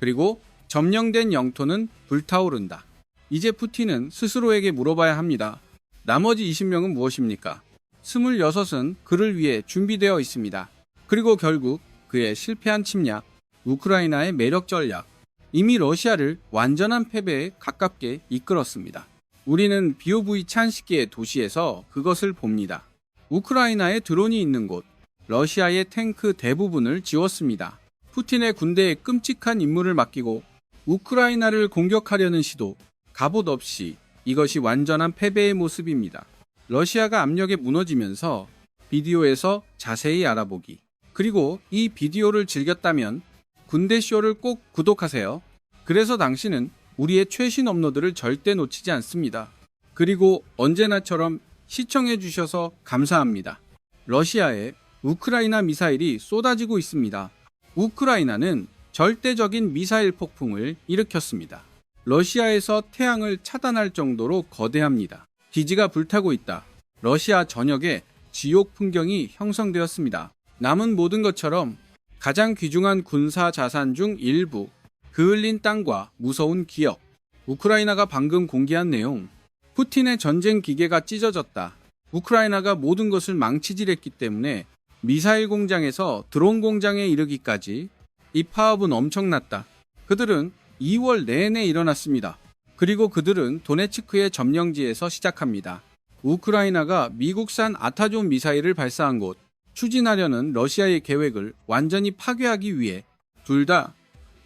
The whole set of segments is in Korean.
그리고 점령된 영토는 불타오른다. 이제 푸틴은 스스로에게 물어봐야 합니다. 나머지 20명은 무엇입니까? 26은 그를 위해 준비되어 있습니다. 그리고 결국 그의 실패한 침략, 우크라이나의 매력 전략, 이미 러시아를 완전한 패배에 가깝게 이끌었습니다. 우리는 비오브이찬스키의 도시에서 그것을 봅니다. 우크라이나에 드론이 있는 곳, 러시아의 탱크 대부분을 지웠습니다. 푸틴의 군대에 끔찍한 임무를 맡기고 우크라이나를 공격하려는 시도, 갑옷 없이 이것이 완전한 패배의 모습입니다. 러시아가 압력에 무너지면서 비디오에서 자세히 알아보기. 그리고 이 비디오를 즐겼다면 군대쇼를 꼭 구독하세요. 그래서 당신은 우리의 최신 업로드를 절대 놓치지 않습니다. 그리고 언제나처럼 시청해주셔서 감사합니다. 러시아에 우크라이나 미사일이 쏟아지고 있습니다. 우크라이나는 절대적인 미사일 폭풍을 일으켰습니다. 러시아에서 태양을 차단할 정도로 거대합니다. 기지가 불타고 있다. 러시아 전역에 지옥 풍경이 형성되었습니다. 남은 모든 것처럼 가장 귀중한 군사 자산 중 일부, 그을린 땅과 무서운 기억. 우크라이나가 방금 공개한 내용. 푸틴의 전쟁 기계가 찢어졌다. 우크라이나가 모든 것을 망치질했기 때문에 미사일 공장에서 드론 공장에 이르기까지 이 파업은 엄청났다. 그들은 2월 내내 일어났습니다. 그리고 그들은 도네츠크의 점령지에서 시작합니다. 우크라이나가 미국산 아타존 미사일을 발사한 곳, 추진하려는 러시아의 계획을 완전히 파괴하기 위해 둘 다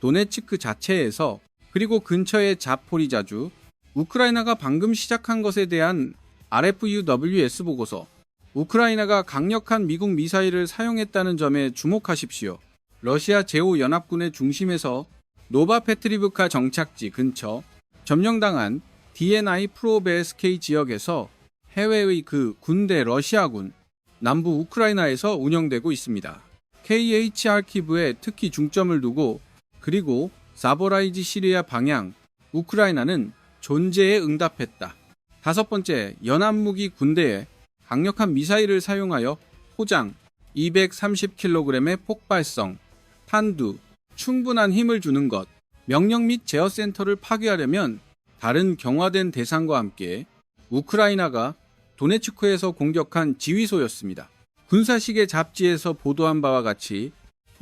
도네츠크 자체에서 그리고 근처의 자포리자주, 우크라이나가 방금 시작한 것에 대한 RFUWS 보고서, 우크라이나가 강력한 미국 미사일을 사용했다는 점에 주목하십시오. 러시아 제5연합군의 중심에서 노바페트리브카 정착지 근처 점령당한 DNI 프로베스케이 지역에서 해외의 그 군대 러시아군, 남부 우크라이나에서 운영되고 있습니다. KHR키브에 특히 중점을 두고 그리고 사보라이지 시리아 방향, 우크라이나는 존재에 응답했다. 5번째, 연합무기 군대에 강력한 미사일을 사용하여 포장, 230kg의 폭발성, 탄두, 충분한 힘을 주는 것, 명령 및 제어센터를 파괴하려면 다른 경화된 대상과 함께 우크라이나가 도네츠크에서 공격한 지휘소였습니다. 군사시계 잡지에서 보도한 바와 같이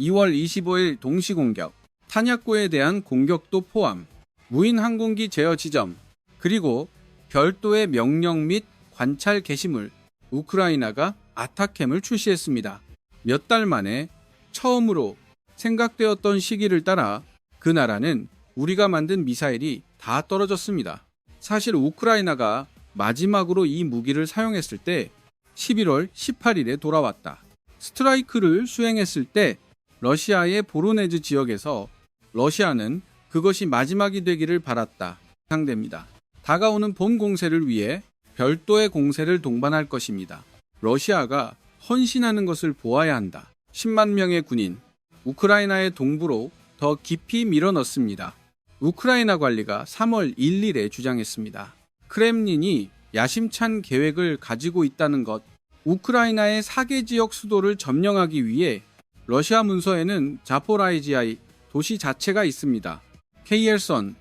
2월 25일 동시 공격, 탄약고에 대한 공격도 포함, 무인 항공기 제어 지점, 그리고 별도의 명령 및 관찰 게시물, 우크라이나가 아타캠을 출시했습니다. 몇 달 만에 처음으로 생각되었던 시기를 따라 그 나라는 우리가 만든 미사일이 다 떨어졌습니다. 사실 우크라이나가 마지막으로 이 무기를 사용했을 때 11월 18일에 돌아왔다. 스트라이크를 수행했을 때 러시아의 보로네즈 지역에서 러시아는 그것이 마지막이 되기를 바랐다 예상됩니다. 다가오는 봄 공세를 위해 별도의 공세를 동반할 것입니다. 러시아가 헌신하는 것을 보아야 한다. 10만 명의 군인, 우크라이나의 동부로 더 깊이 밀어넣습니다. 우크라이나 관리가 3월 1일에 주장했습니다. 크렘린이 야심찬 계획을 가지고 있다는 것, 우크라이나의 4개 지역 수도를 점령하기 위해 러시아 문서에는 자포라이지아의 도시 자체가 있습니다. KL선,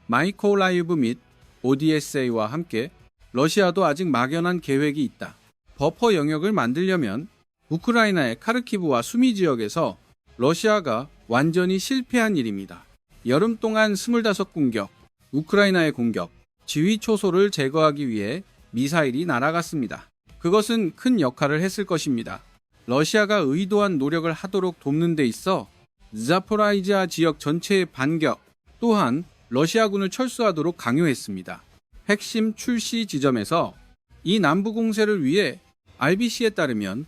마이콜라이브 및 ODSA와 함께 러시아도 아직 막연한 계획이 있다. 버퍼 영역을 만들려면 우크라이나의 카르키브와 수미 지역에서 러시아가 완전히 실패한 일입니다. 여름 동안 25공격, 우크라이나의 공격, 지휘 초소를 제거하기 위해 미사일이 날아갔습니다. 그것은 큰 역할을 했을 것입니다. 러시아가 의도한 노력을 하도록 돕는 데 있어 자포라이지아 지역 전체의 반격, 또한 러시아군을 철수하도록 강요했습니다. 핵심 출시 지점에서 이 남부 공세를 위해 RBC에 따르면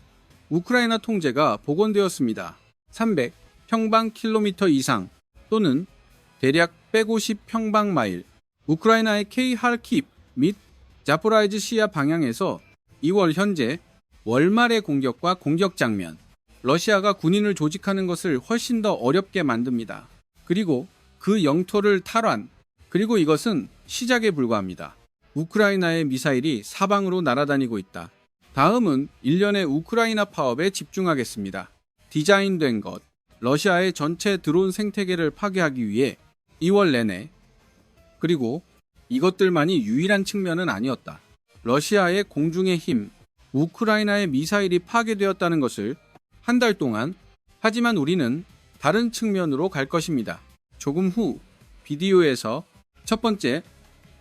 우크라이나 통제가 복원되었습니다. 300평방킬로미터 이상 또는 대략 150평방마일, 우크라이나의 K하르키브 및 자포라이지시아 방향에서 2월 현재 월말의 공격과 공격 장면, 러시아가 군인을 조직하는 것을 훨씬 더 어렵게 만듭니다. 그리고 그 영토를 탈환, 그리고 이것은 시작에 불과합니다. 우크라이나의 미사일이 사방으로 날아다니고 있다. 다음은 일련의 우크라이나 파업에 집중하겠습니다. 디자인된 것, 러시아의 전체 드론 생태계를 파괴하기 위해 2월 내내, 그리고 이것들만이 유일한 측면은 아니었다. 러시아의 공중의 힘, 우크라이나의 미사일이 파괴되었다는 것을 한 달 동안, 하지만 우리는 다른 측면으로 갈 것입니다. 조금 후 비디오에서 첫 번째,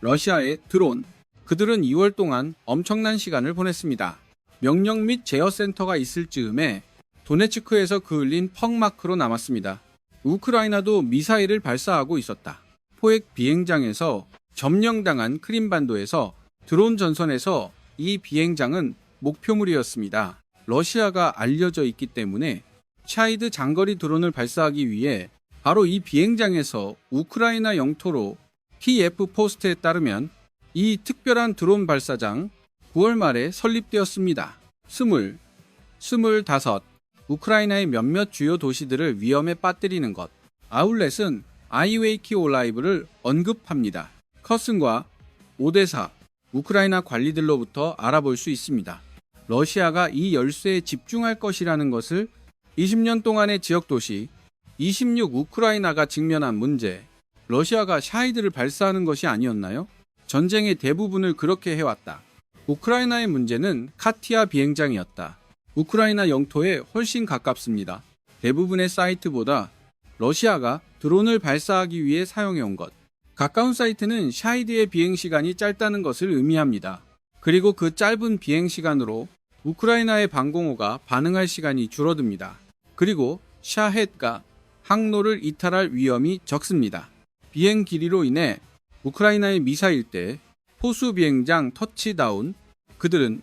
러시아의 드론. 그들은 2월 동안 엄청난 시간을 보냈습니다. 명령 및 제어 센터가 있을 즈음에 도네츠크에서 그을린 펑마크로 남았습니다. 우크라이나도 미사일을 발사하고 있었다. 포획 비행장에서 점령당한 크림반도에서 드론 전선에서 이 비행장은 목표물이었습니다. 러시아가 알려져 있기 때문에 샤이드 장거리 드론을 발사하기 위해 바로 이 비행장에서 우크라이나 영토로 키예프 포스트에 따르면 이 특별한 드론 발사장 9월 말에 설립되었습니다. 25. 우크라이나의 몇몇 주요 도시들을 위험에 빠뜨리는 것. 아울렛은 아이웨이키 올라이브를 언급합니다. 커슨과 오데사, 우크라이나 관리들로부터 알아볼 수 있습니다. 러시아가 이 열쇠에 집중할 것이라는 것을 20년 동안의 지역 도시 26 우크라이나가 직면한 문제, 러시아가 샤이드를 발사하는 것이 아니었나요? 전쟁의 대부분을 그렇게 해왔다. 우크라이나의 문제는 카티아 비행장이었다. 우크라이나 영토에 훨씬 가깝습니다. 대부분의 사이트보다 러시아가 드론을 발사하기 위해 사용해온 것. 가까운 사이트는 샤이드의 비행시간이 짧다는 것을 의미합니다. 그리고 그 짧은 비행시간으로 우크라이나의 방공호가 반응할 시간이 줄어듭니다. 그리고 샤헤드가 항로를 이탈할 위험이 적습니다. 비행 길이로 인해 우크라이나의 미사일대, 포수 비행장 터치다운, 그들은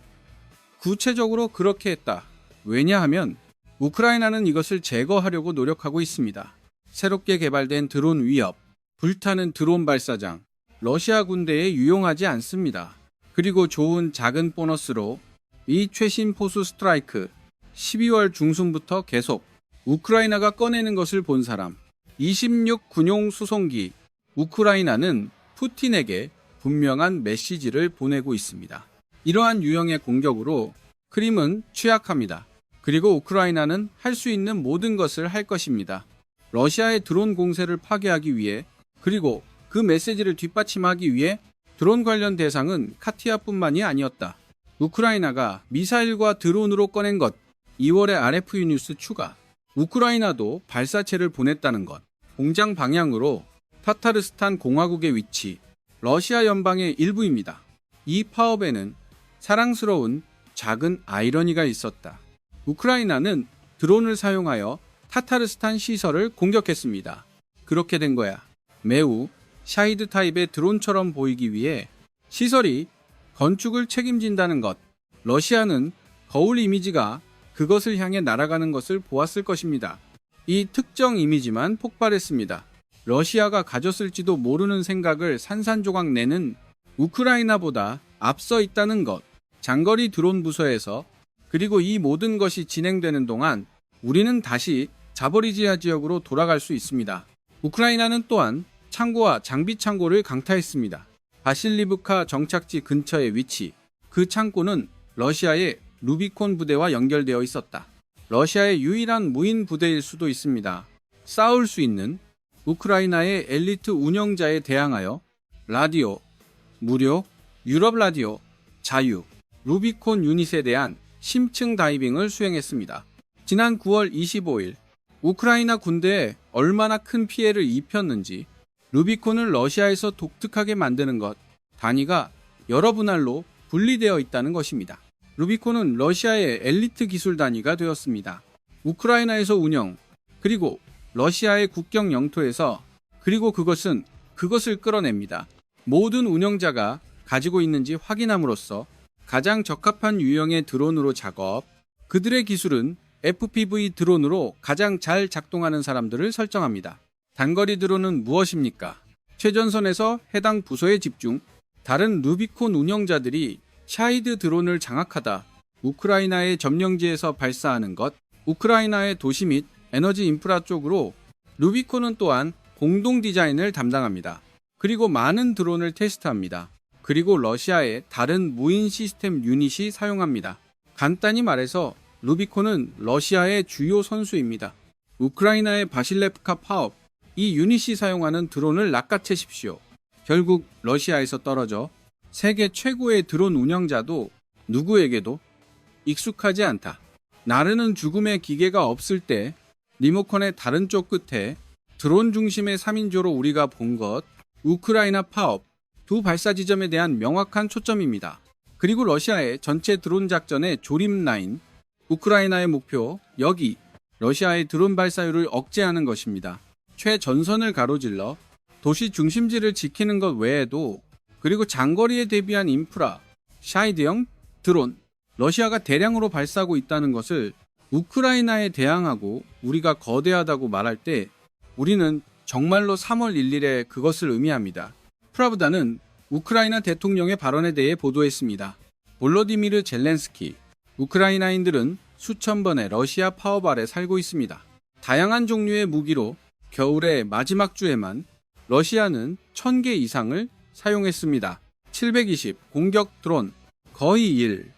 구체적으로 그렇게 했다. 왜냐하면 우크라이나는 이것을 제거하려고 노력하고 있습니다. 새롭게 개발된 드론 위협, 불타는 드론 발사장, 러시아 군대에 유용하지 않습니다. 그리고 좋은 작은 보너스로 이 최신 포수 스트라이크 12월 중순부터 계속 우크라이나가 꺼내는 것을 본 사람. 26 군용 수송기. 우크라이나는 푸틴에게 분명한 메시지를 보내고 있습니다. 이러한 유형의 공격으로 크림은 취약합니다. 그리고 우크라이나는 할 수 있는 모든 것을 할 것입니다. 러시아의 드론 공세를 파괴하기 위해, 그리고 그 메시지를 뒷받침하기 위해 드론 관련 대상은 카티아뿐만이 아니었다. 우크라이나가 미사일과 드론으로 꺼낸 것. 2월의 RFU 뉴스 추가. 우크라이나도 발사체를 보냈다는 것. 공장 방향으로 타타르스탄 공화국의 위치. 러시아 연방의 일부입니다. 이 파업에는 사랑스러운 작은 아이러니가 있었다. 우크라이나는 드론을 사용하여 타타르스탄 시설을 공격했습니다. 그렇게 된 거야. 매우 샤이드 타입의 드론처럼 보이기 위해 시설이 건축을 책임진다는 것. 러시아는 거울 이미지가 그것을 향해 날아가는 것을 보았을 것입니다. 이 특정 이미지만 폭발했습니다. 러시아가 가졌을지도 모르는 생각을 산산조각 내는 우크라이나보다 앞서 있다는 것. 장거리 드론 부서에서, 그리고 이 모든 것이 진행되는 동안 우리는 다시 자보리지아 지역으로 돌아갈 수 있습니다. 우크라이나는 또한 창고와 장비 창고를 강타했습니다. 바실리브카 정착지 근처의 위치. 그 창고는 러시아의 루비콘 부대와 연결되어 있었다. 러시아의 유일한 무인 부대일 수도 있습니다. 싸울 수 있는 우크라이나의 엘리트 운영자에 대항하여 라디오, 무료, 유럽 라디오, 자유, 루비콘 유닛에 대한 심층 다이빙을 수행했습니다. 지난 9월 25일 우크라이나 군대에 얼마나 큰 피해를 입혔는지, 루비콘을 러시아에서 독특하게 만드는 것, 단위가 여러 분할로 분리되어 있다는 것입니다. 루비콘은 러시아의 엘리트 기술 단위가 되었습니다. 우크라이나에서 운영, 그리고 러시아의 국경 영토에서, 그리고 그것을 끌어냅니다. 모든 운영자가 가지고 있는지 확인함으로써 가장 적합한 유형의 드론으로 작업, 그들의 기술은 FPV 드론으로 가장 잘 작동하는 사람들을 설정합니다. 단거리 드론은 무엇입니까? 최전선에서 해당 부서에 집중, 다른 루비콘 운영자들이 샤이드 드론을 장악하다 우크라이나의 점령지에서 발사하는 것, 우크라이나의 도시 및 에너지 인프라 쪽으로 루비콘은 또한 공동 디자인을 담당합니다. 그리고 많은 드론을 테스트합니다. 그리고 러시아의 다른 무인 시스템 유닛이 사용합니다. 간단히 말해서 루비콘은 러시아의 주요 선수입니다. 우크라이나의 바실레프카 파업, 이 유닛이 사용하는 드론을 낚아채십시오. 결국 러시아에서 떨어져 세계 최고의 드론 운영자도 누구에게도 익숙하지 않다. 나르는 죽음의 기계가 없을 때 리모컨의 다른 쪽 끝에 드론 중심의 3인조로 우리가 본 것, 우크라이나 파업, 두 발사 지점에 대한 명확한 초점입니다. 그리고 러시아의 전체 드론 작전의 조림 라인, 우크라이나의 목표, 여기 러시아의 드론 발사율을 억제하는 것입니다. 최전선을 가로질러 도시 중심지를 지키는 것 외에도 그리고 장거리에 대비한 인프라, 샤이드형 드론, 러시아가 대량으로 발사하고 있다는 것을 우크라이나에 대항하고 우리가 거대하다고 말할 때 우리는 정말로 3월 1일에 그것을 의미합니다. 프라브다는 우크라이나 대통령의 발언에 대해 보도했습니다. 볼로디미르 젤렌스키, 우크라이나인들은 수천 번의 러시아 파업 아래 살고 있습니다. 다양한 종류의 무기로 겨울의 마지막 주에만 러시아는 1000개 이상을 사용했습니다. 720 공격 드론, 거의 1,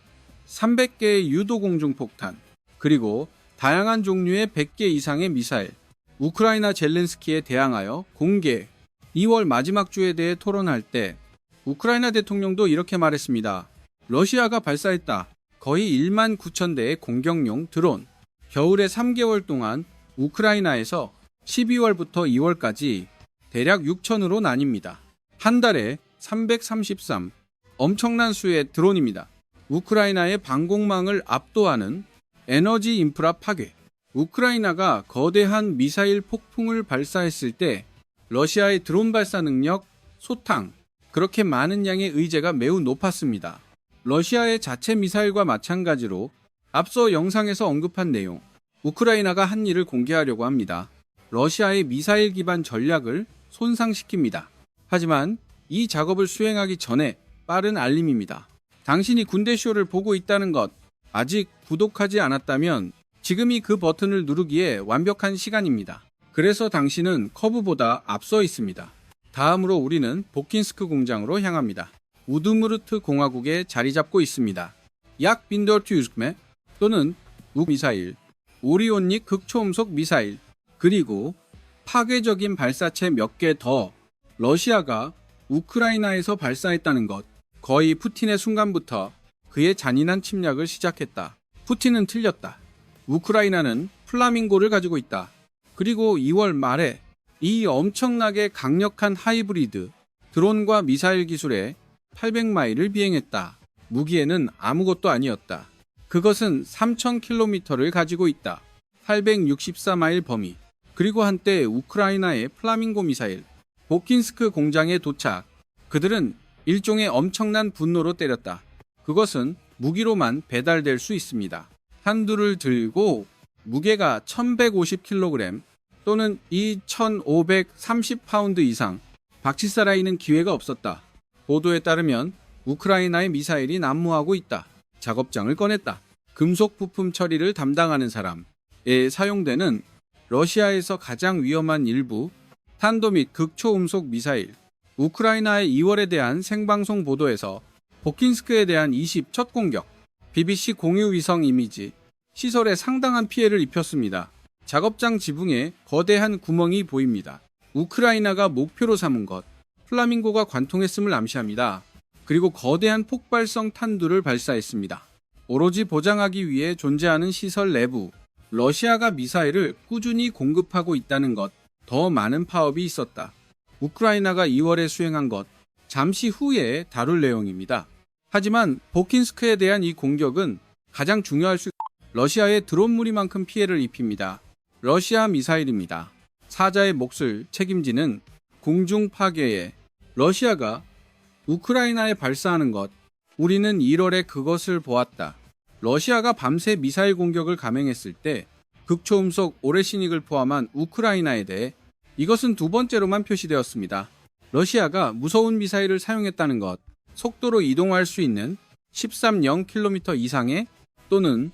300개의 유도 공중폭탄, 그리고 다양한 종류의 100개 이상의 미사일. 우크라이나 젤렌스키에 대항하여 공개 2월 마지막 주에 대해 토론할 때 우크라이나 대통령도 이렇게 말했습니다. 러시아가 발사했다. 거의 1만 9천 대의 공격용 드론. 겨울의 3개월 동안 우크라이나에서 12월부터 2월까지 대략 6천으로 나뉩니다. 한 달에 333, 엄청난 수의 드론입니다. 우크라이나의 방공망을 압도하는 에너지 인프라 파괴. 우크라이나가 거대한 미사일 폭풍을 발사했을 때 러시아의 드론 발사 능력, 소탕, 그렇게 많은 양의 의제가 매우 높았습니다. 러시아의 자체 미사일과 마찬가지로 앞서 영상에서 언급한 내용, 우크라이나가 한 일을 공개하려고 합니다. 러시아의 미사일 기반 전략을 손상시킵니다. 하지만 이 작업을 수행하기 전에 빠른 알림입니다. 당신이 군대쇼를 보고 있다는 것, 아직 구독하지 않았다면 지금이 그 버튼을 누르기에 완벽한 시간입니다. 그래서 당신은 커브보다 앞서 있습니다. 다음으로 우리는 보킨스크 공장으로 향합니다. 우드무르트 공화국에 자리 잡고 있습니다. 약 빈더투유스크메 또는 우미사일, 오리온닉 극초음속 미사일, 그리고 파괴적인 발사체 몇 개 더 러시아가 우크라이나에서 발사했다는 것. 거의 푸틴의 순간부터 그의 잔인한 침략을 시작했다. 푸틴은 틀렸다. 우크라이나는 플라밍고를 가지고 있다. 그리고 2월 말에 이 엄청나게 강력한 하이브리드 드론과 미사일 기술에 800마일을 비행했다. 무기에는 아무것도 아니었다. 그것은 3000km를 가지고 있다. 864마일 범위. 그리고 한때 우크라이나의 플라밍고 미사일 보킨스크 공장에 도착. 그들은 일종의 엄청난 분노로 때렸다. 그것은 무기로만 배달될 수 있습니다. 한두를 들고 무게가 1150kg 또는 2530파운드 이상 박치사라이는 기회가 없었다. 보도에 따르면 우크라이나의 미사일이 난무하고 있다. 작업장을 꺼냈다. 금속 부품 처리를 담당하는 사람에 사용되는 러시아에서 가장 위험한 일부 탄도 및 극초음속 미사일. 우크라이나의 2월에 대한 생방송 보도에서 보킨스크에 대한 20 첫 공격, BBC 공유 위성 이미지, 시설에 상당한 피해를 입혔습니다. 작업장 지붕에 거대한 구멍이 보입니다. 우크라이나가 목표로 삼은 것, 플라밍고가 관통했음을 암시합니다. 그리고 거대한 폭발성 탄두를 발사했습니다. 오로지 보장하기 위해 존재하는 시설 내부, 러시아가 미사일을 꾸준히 공급하고 있다는 것, 더 많은 파업이 있었다. 우크라이나가 2월에 수행한 것, 잠시 후에 다룰 내용입니다. 하지만 보킨스크에 대한 이 공격은 가장 중요할 수 러시아의 드론 무리만큼 피해를 입힙니다. 러시아 미사일입니다. 사자의 몫을 책임지는 공중 파괴에 러시아가 우크라이나에 발사하는 것, 우리는 1월에 그것을 보았다. 러시아가 밤새 미사일 공격을 감행했을 때 극초음속 오레시닉을 포함한 우크라이나에 대해 이것은 두 번째로만 표시되었습니다. 러시아가 무서운 미사일을 사용했다는 것, 속도로 이동할 수 있는 13km 이상의 또는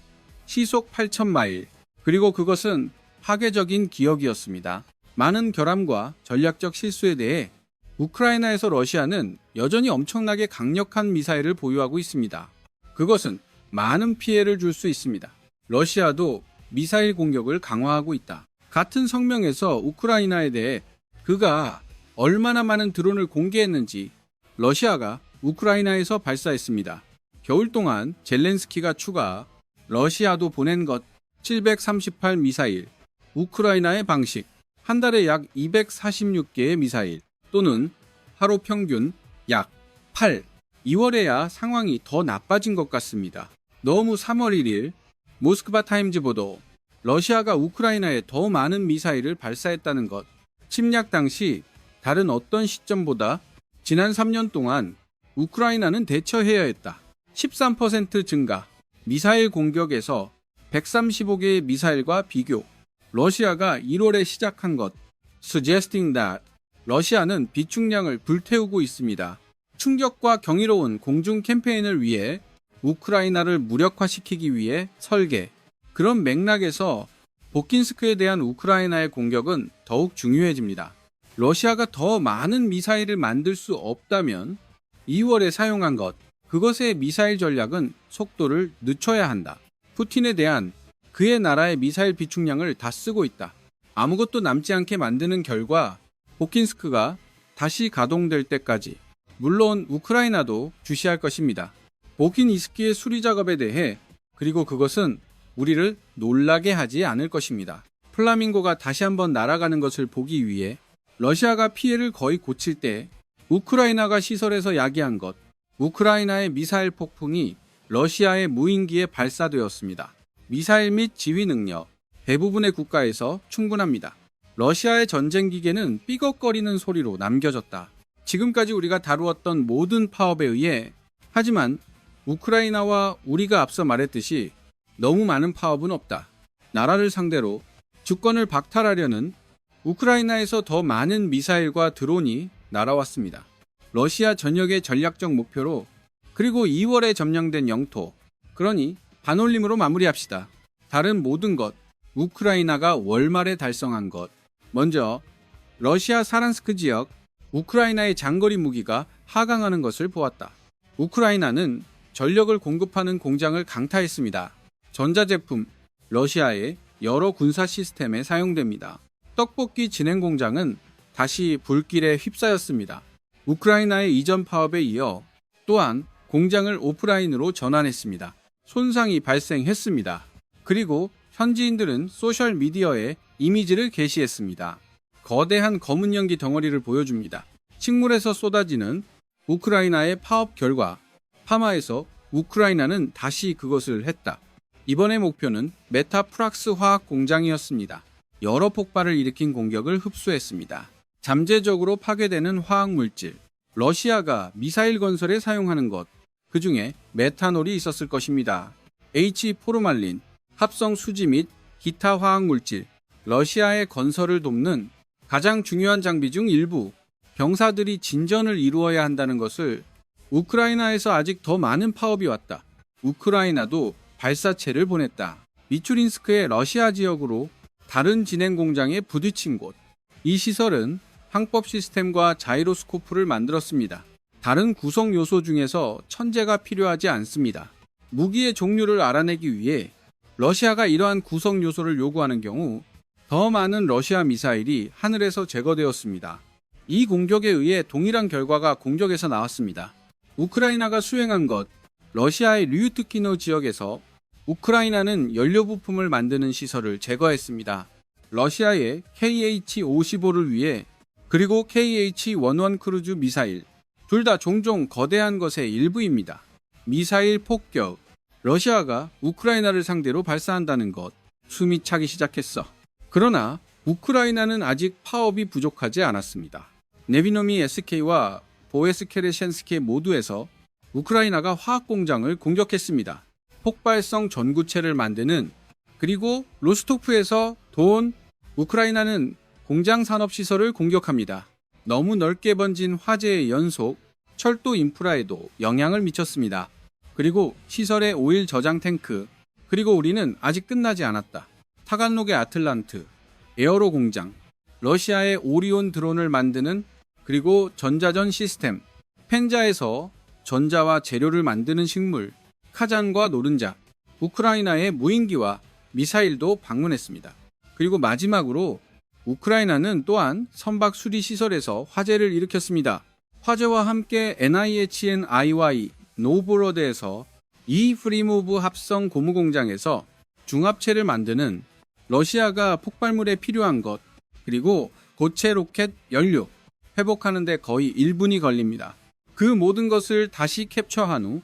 시속 8000마일, 그리고 그것은 파괴적인 기억이었습니다. 많은 결함과 전략적 실수에 대해 우크라이나에서 러시아는 여전히 엄청나게 강력한 미사일을 보유하고 있습니다. 그것은 많은 피해를 줄 수 있습니다. 러시아도 미사일 공격을 강화하고 있다. 같은 성명에서 우크라이나에 대해 그가 얼마나 많은 드론을 공개했는지 러시아가 우크라이나에서 발사했습니다. 겨울 동안 젤렌스키가 추가 러시아도 보낸 것 738 미사일, 우크라이나의 방식, 한 달에 약 246개의 미사일 또는 하루 평균 약 8, 2월에야 상황이 더 나빠진 것 같습니다. 너무 3월 1일 모스크바 타임즈 보도, 러시아가 우크라이나에 더 많은 미사일을 발사했다는 것, 침략 당시 다른 어떤 시점보다 지난 3년 동안 우크라이나는 대처해야 했다. 13% 증가, 미사일 공격에서 135개의 미사일과 비교, 러시아가 1월에 시작한 것, suggesting that 러시아는 비축량을 불태우고 있습니다. 충격과 경이로운 공중 캠페인을 위해 우크라이나를 무력화시키기 위해 설계. 그런 맥락에서 보킨스크에 대한 우크라이나의 공격은 더욱 중요해집니다. 러시아가 더 많은 미사일을 만들 수 없다면 2월에 사용한 것, 그것의 미사일 전략은 속도를 늦춰야 한다. 푸틴에 대한 그의 나라의 미사일 비축량을 다 쓰고 있다. 아무것도 남지 않게 만드는 결과 보킨스크가 다시 가동될 때까지, 물론 우크라이나도 주시할 것입니다. 보킨스크의 수리 작업에 대해, 그리고 그것은 우리를 놀라게 하지 않을 것입니다. 플라밍고가 다시 한번 날아가는 것을 보기 위해 러시아가 피해를 거의 고칠 때 우크라이나가 시설에서 야기한 것, 우크라이나의 미사일 폭풍이 러시아의 무인기에 발사되었습니다. 미사일 및 지휘 능력, 대부분의 국가에서 충분합니다. 러시아의 전쟁 기계는 삐걱거리는 소리로 남겨졌다. 지금까지 우리가 다루었던 모든 파업에 의해, 하지만 우크라이나와 우리가 앞서 말했듯이 너무 많은 파업은 없다. 나라를 상대로 주권을 박탈하려는 우크라이나에서 더 많은 미사일과 드론이 날아왔습니다. 러시아 전역의 전략적 목표로, 그리고 2월에 점령된 영토, 그러니 반올림으로 마무리합시다. 다른 모든 것, 우크라이나가 월말에 달성한 것. 먼저 러시아 사란스크 지역, 우크라이나의 장거리 무기가 하강하는 것을 보았다. 우크라이나는 전력을 공급하는 공장을 강타했습니다. 전자제품, 러시아의 여러 군사 시스템에 사용됩니다. 떡볶이 진행 공장은 다시 불길에 휩싸였습니다. 우크라이나의 이전 파업에 이어 또한 공장을 오프라인으로 전환했습니다. 손상이 발생했습니다. 그리고 현지인들은 소셜미디어에 이미지를 게시했습니다. 거대한 검은 연기 덩어리를 보여줍니다. 식물에서 쏟아지는 우크라이나의 파업 결과, 파마에서 우크라이나는 다시 그것을 했다. 이번의 목표는 메타프락스 화학 공장이었습니다. 여러 폭발을 일으킨 공격을 흡수했습니다. 잠재적으로 파괴되는 화학물질, 러시아가 미사일 건설에 사용하는 것, 그 중에 메탄올이 있었을 것입니다. H-포르말린, 합성 수지 및 기타 화학물질, 러시아의 건설을 돕는 가장 중요한 장비 중 일부, 병사들이 진전을 이루어야 한다는 것을, 우크라이나에서 아직 더 많은 파업이 왔다. 우크라이나도 발사체를 보냈다. 미추린스크의 러시아 지역으로 다른 진행 공장에 부딪힌 곳. 이 시설은 항법 시스템과 자이로스코프를 만들었습니다. 다른 구성 요소 중에서 천재가 필요하지 않습니다. 무기의 종류를 알아내기 위해 러시아가 이러한 구성 요소를 요구하는 경우 더 많은 러시아 미사일이 하늘에서 제거되었습니다. 이 공격에 의해 동일한 결과가 공격에서 나왔습니다. 우크라이나가 수행한 것, 러시아의 류트키노 지역에서 우크라이나는 연료 부품을 만드는 시설을 제거했습니다. 러시아의 KH-55를 위해, 그리고 KH-11 크루즈 미사일, 둘 다 종종 거대한 것의 일부입니다. 미사일 폭격, 러시아가 우크라이나를 상대로 발사한다는 것, 숨이 차기 시작했어. 그러나 우크라이나는 아직 파업이 부족하지 않았습니다. 네비노미 SK와 보에스케레셴스키 모두에서 우크라이나가 화학공장을 공격했습니다. 폭발성 전구체를 만드는, 그리고 로스토프에서 돈, 우크라이나는 공장 산업시설을 공격합니다. 너무 넓게 번진 화재의 연속, 철도 인프라에도 영향을 미쳤습니다. 그리고 시설의 오일 저장 탱크, 그리고 우리는 아직 끝나지 않았다. 타간록의 아틀란트, 에어로 공장, 러시아의 오리온 드론을 만드는, 그리고 전자전 시스템, 펜자에서 전자와 재료를 만드는 식물, 카잔과 노른자, 우크라이나의 무인기와 미사일도 방문했습니다. 그리고 마지막으로 우크라이나는 또한 선박 수리 시설에서 화재를 일으켰습니다. 화재와 함께 NIHN-IY 노브로드에서 이 프리모브 합성 고무 공장에서 중합체를 만드는 러시아가 폭발물에 필요한 것, 그리고 고체 로켓 연료 회복하는 데 거의 1분이 걸립니다. 그 모든 것을 다시 캡처한 후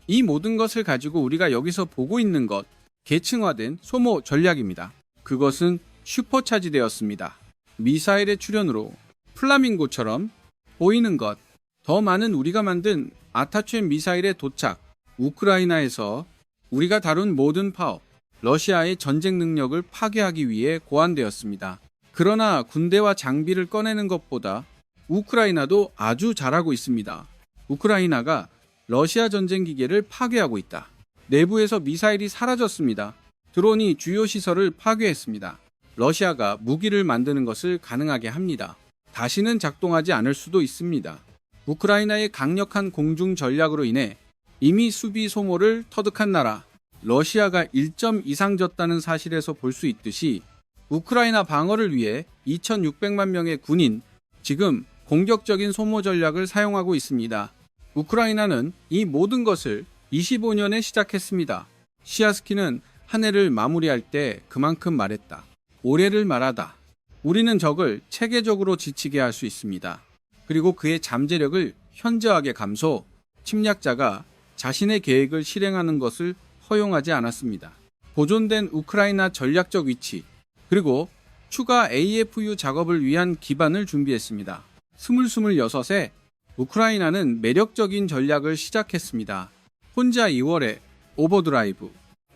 이 모든 것을 가지고 우리가 여기서 보고 있는 것, 계층화된 소모 전략입니다. 그것은 슈퍼차지되었습니다. 미사일의 출현으로 플라밍고처럼 보이는 것, 더 많은 우리가 만든 아타츻 미사일의 도착, 우크라이나에서 우리가 다룬 모든 파업, 러시아의 전쟁 능력을 파괴하기 위해 고안되었습니다. 그러나 군대와 장비를 꺼내는 것보다 우크라이나도 아주 잘하고 있습니다. 우크라이나가 러시아 전쟁 기계를 파괴하고 있다. 내부에서 미사일이 사라졌습니다. 드론이 주요 시설을 파괴했습니다. 러시아가 무기를 만드는 것을 가능하게 합니다. 다시는 작동하지 않을 수도 있습니다. 우크라이나의 강력한 공중 전략으로 인해 이미 수비 소모를 터득한 나라, 러시아가 1점 이상 졌다는 사실에서 볼 수 있듯이 우크라이나 방어를 위해 2,600만 명의 군인, 지금 공격적인 소모 전략을 사용하고 있습니다. 우크라이나는 이 모든 것을 25년에 시작했습니다. 시아스키는 한 해를 마무리할 때 그만큼 말했다. 올해를 말하다. 우리는 적을 체계적으로 지치게 할 수 있습니다. 그리고 그의 잠재력을 현저하게 감소, 침략자가 자신의 계획을 실행하는 것을 허용하지 않았습니다. 보존된 우크라이나 전략적 위치, 그리고 추가 AFU 작업을 위한 기반을 준비했습니다. 26에 우크라이나는 매력적인 전략을 시작했습니다. 혼자 2월에 오버드라이브,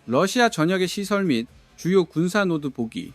러시아 전역의 시설 및 주요 군사 노드 보기,